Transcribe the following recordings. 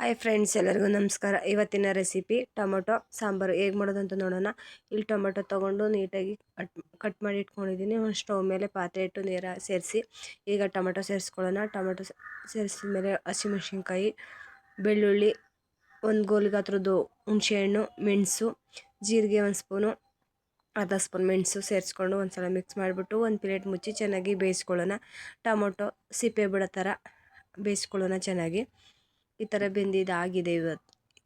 Hi friends, ಎಲ್ಲರಿಗೂ ನಮಸ್ಕಾರ. ಇವತ್ತಿನ ರೆಸಿಪಿ ಟೊಮೊಟೊ ಸಾಂಬಾರು ಹೇಗೆ ಮಾಡೋದು ಅಂತ ನೋಡೋಣ. ಇಲ್ಲಿ ಟೊಮೊಟೊ ತೊಗೊಂಡು ನೀಟಾಗಿ ಕಟ್ ಮಾಡಿ ಇಟ್ಕೊಂಡಿದ್ದೀನಿ. ಒಂದು ಸ್ಟವ್ ಮೇಲೆ ಪಾತ್ರೆ ಇಟ್ಟು ನೀರು ಸೇರಿಸಿ ಈಗ ಟೊಮೊಟೊ ಸೇರಿಸ್ಕೊಳ್ಳೋಣ. ಟೊಮೊಟೊ ಸೇರಿಸಿದ ಮೇಲೆ ಹಸಿಮೆಣ್ಸಿನ್ಕಾಯಿ, ಬೆಳ್ಳುಳ್ಳಿ, ಒಂದು ಗೋಲಿ ಗಾತ್ರದ್ದು ಹುಣಸೆಹಣ್ಣು, ಮೆಣಸು, ಜೀರಿಗೆ ಒಂದು ಸ್ಪೂನು, ಅರ್ಧ ಸ್ಪೂನ್ ಮೆಣಸು ಸೇರಿಸ್ಕೊಂಡು ಒಂದು ಸಲ ಮಿಕ್ಸ್ ಮಾಡಿಬಿಟ್ಟು ಒಂದು ಪ್ಲೇಟ್ ಮುಚ್ಚಿ ಚೆನ್ನಾಗಿ ಬೇಯಿಸ್ಕೊಳ್ಳೋಣ. ಟೊಮೊಟೊ ಸಿಪ್ಪೆ ಬಿಡೋ ಥರ ಬೇಯಿಸ್ಕೊಳ್ಳೋಣ ಚೆನ್ನಾಗಿ. ಈ ಥರ ಬೆಂದಿದ್ದಾಗಿದೆ.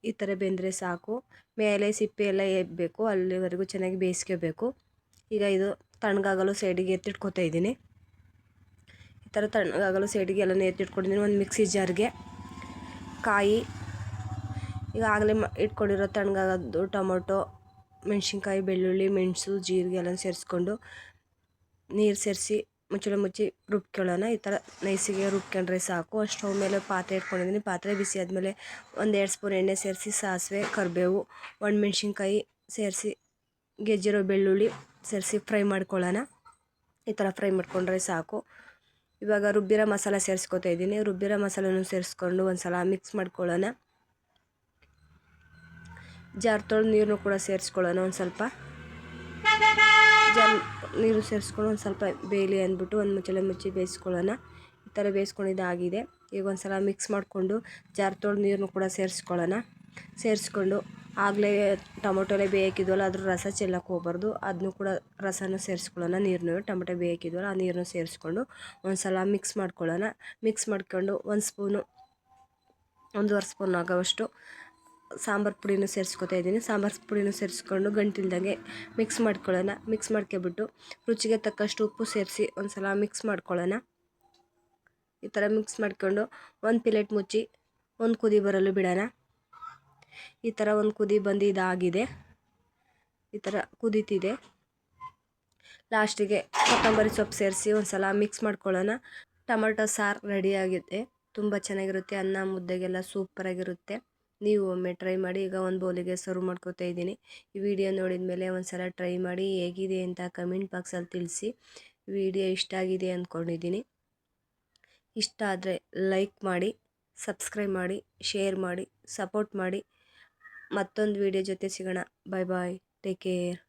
ಈ ಥರ ಬೆಂದರೆ ಸಾಕು. ಮೇಲೆ ಸಿಪ್ಪೆ ಎಲ್ಲ ಎಬ್ಬಬೇಕು, ಅಲ್ಲಿವರೆಗೂ ಚೆನ್ನಾಗಿ ಬೇಯಿಸ್ಕೋಬೇಕು. ಈಗ ಇದು ತಣ್ಣಗಾಗಲು ಸೈಡಿಗೆ ಎತ್ತಿಟ್ಕೊತಾ ಇದ್ದೀನಿ. ಈ ಥರ ತಣ್ಣಗಾಗಲು ಸೈಡಿಗೆ ಎಲ್ಲ ಎತ್ತಿಟ್ಕೊಂಡಿದ್ದೀನಿ. ಒಂದು ಮಿಕ್ಸಿ ಜಾರ್ಗೆ ಕಾಯಿ, ಈಗ ಆಗಲೇ ಇಟ್ಕೊಂಡಿರೋ ತಣ್ಣಗಾಗೋದು ಟೊಮೊಟೊ, ಮೆಣಸಿನ್ಕಾಯಿ, ಬೆಳ್ಳುಳ್ಳಿ, ಮೆಣಸು, ಜೀರಿಗೆ ಎಲ್ಲ ಸೇರಿಸ್ಕೊಂಡು ನೀರು ಸೇರಿಸಿ ಮುಚ್ಚಿ ರುಬ್ಕೊಳ್ಳೋಣ. ಈ ಥರ ನೈಸಿಗೆ ರುಬ್ಕೊಂಡ್ರೆ ಸಾಕು. ಸ್ಟವ್ ಮೇಲೆ ಪಾತ್ರೆ ಇಟ್ಕೊಂಡಿದ್ದೀನಿ. ಪಾತ್ರೆ ಬಿಸಿ ಆದಮೇಲೆ 1-2 ಸ್ಪೂನ್ ಎಣ್ಣೆ ಸೇರಿಸಿ ಸಾಸಿವೆ, ಕರಿಬೇವು, ಒಣಮೆಣ್ಸಿನ್ಕಾಯಿ ಸೇರಿಸಿ ಗೆಜ್ಜಿರೋ ಬೆಳ್ಳುಳ್ಳಿ ಸೇರಿಸಿ ಫ್ರೈ ಮಾಡ್ಕೊಳ್ಳೋಣ. ಈ ಥರ ಫ್ರೈ ಮಾಡ್ಕೊಂಡ್ರೆ ಸಾಕು. ಇವಾಗ ರುಬ್ಬಿರೋ ಮಸಾಲ ಸೇರಿಸ್ಕೊತಾ ಇದ್ದೀನಿ. ರುಬ್ಬಿರೋ ಮಸಾಲನೂ ಸೇರಿಸ್ಕೊಂಡು ಒಂದು ಸಲ ಮಿಕ್ಸ್ ಮಾಡ್ಕೊಳ್ಳೋಣ. ಜಾರ್ ತೊಳೆದು ನೀರನ್ನು ಕೂಡ ಸೇರಿಸ್ಕೊಳ್ಳೋಣ. ಒಂದು ಸ್ವಲ್ಪ ನೀರು ಸೇರಿಸ್ಕೊಂಡು ಒಂದು ಸ್ವಲ್ಪ ಬೇಯಲಿ ಅಂದ್ಬಿಟ್ಟು ಒಂದು ಮುಚ್ಚಿ ಬೇಯಿಸ್ಕೊಳ್ಳೋಣ. ಈ ಥರ ಬೇಯಿಸ್ಕೊಂಡಿದ್ದಾಗಿದೆ. ಈಗ ಒಂದು ಸಲ ಮಿಕ್ಸ್ ಮಾಡಿಕೊಂಡು ಜಾರ್ ತೊಳೆದು ನೀರನ್ನು ಕೂಡ ಸೇರಿಸ್ಕೊಳ್ಳೋಣ. ಸೇರಿಸ್ಕೊಂಡು ಆಗಲೇ ಟೊಮೊಟೊಲೆ ಬೇಯಿಕಿದ್ವಲ್ಲ, ಅದ್ರ ರಸ ಚೆಲ್ಲಕ್ಕೆ ಹೋಗ್ಬಾರ್ದು. ಅದನ್ನು ಕೂಡ ರಸನ ಸೇರಿಸ್ಕೊಳ್ಳೋಣ. ನೀರನ್ನು ಟೊಮೊಟೊ ಬೇಯಿಕಿದ್ವಲ್ಲ ಆ ನೀರನ್ನು ಸೇರಿಸ್ಕೊಂಡು ಒಂದು ಸಲ ಮಿಕ್ಸ್ ಮಾಡ್ಕೊಳ್ಳೋಣ. ಮಿಕ್ಸ್ ಮಾಡ್ಕೊಂಡು 1-1.5 ಸ್ಪೂನ್ ಆಗೋವಷ್ಟು ಸಾಂಬಾರು ಪುಡಿನೂ ಸೇರಿಸ್ಕೊತಾ ಇದ್ದೀನಿ. ಸಾಂಬಾರು ಪುಡಿನೂ ಸೇರಿಸ್ಕೊಂಡು ಗಂಟಿಲ್ದಂಗೆ ಮಿಕ್ಸ್ ಮಾಡ್ಕೊಳ್ಳೋಣ. ಮಿಕ್ಸ್ ಮಾಡ್ಕೊಬಿಟ್ಟು ರುಚಿಗೆ ತಕ್ಕಷ್ಟು ಉಪ್ಪು ಸೇರಿಸಿ ಒಂದು ಸಲ ಮಿಕ್ಸ್ ಮಾಡ್ಕೊಳ್ಳೋಣ. ಈ ಥರ ಮಿಕ್ಸ್ ಮಾಡ್ಕೊಂಡು ಒಂದು ಪ್ಲೇಟ್ ಮುಚ್ಚಿ ಒಂದು ಕುದಿ ಬರಲು ಬಿಡೋಣ. ಈ ಥರ ಒಂದು ಕುದಿ ಬಂದಿದ್ದಾಗಿದೆ. ಈ ಥರ ಕುದೀತಿದೆ. ಲಾಸ್ಟಿಗೆ ಕೊತ್ತಂಬರಿ ಸೊಪ್ಪು ಸೇರಿಸಿ ಒಂದು ಸಲ ಮಿಕ್ಸ್ ಮಾಡ್ಕೊಳ್ಳೋಣ. ಟೊಮೊಟೊ ಸಾರು ರೆಡಿಯಾಗಿದೆ. ತುಂಬ ಚೆನ್ನಾಗಿರುತ್ತೆ. ಅನ್ನ ಮುದ್ದೆಗೆಲ್ಲ ಸೂಪರಾಗಿರುತ್ತೆ. ನೀವು ಒಮ್ಮೆ ಟ್ರೈ ಮಾಡಿ. ಈಗ ಒಂದು ಬೌಲಿಗೆ ಸರ್ವ್ ಮಾಡ್ಕೊತಾ ಇದ್ದೀನಿ. ಈ ವಿಡಿಯೋ ನೋಡಿದ ಮೇಲೆ ಒಂದು ಸಲ ಟ್ರೈ ಮಾಡಿ. ಹೇಗಿದೆ ಅಂತ ಕಮೆಂಟ್ ಬಾಕ್ಸಲ್ಲಿ ತಿಳಿಸಿ. ವಿಡಿಯೋ ಇಷ್ಟ ಆಗಿದೆ ಅಂದ್ಕೊಂಡಿದ್ದೀನಿ. ಇಷ್ಟ ಆದರೆ ಲೈಕ್ ಮಾಡಿ, ಸಬ್ಸ್ಕ್ರೈಬ್ ಮಾಡಿ, ಶೇರ್ ಮಾಡಿ, ಸಪೋರ್ಟ್ ಮಾಡಿ. ಮತ್ತೊಂದು ವಿಡಿಯೋ ಜೊತೆ ಸಿಗೋಣ. Bye bye. Take care.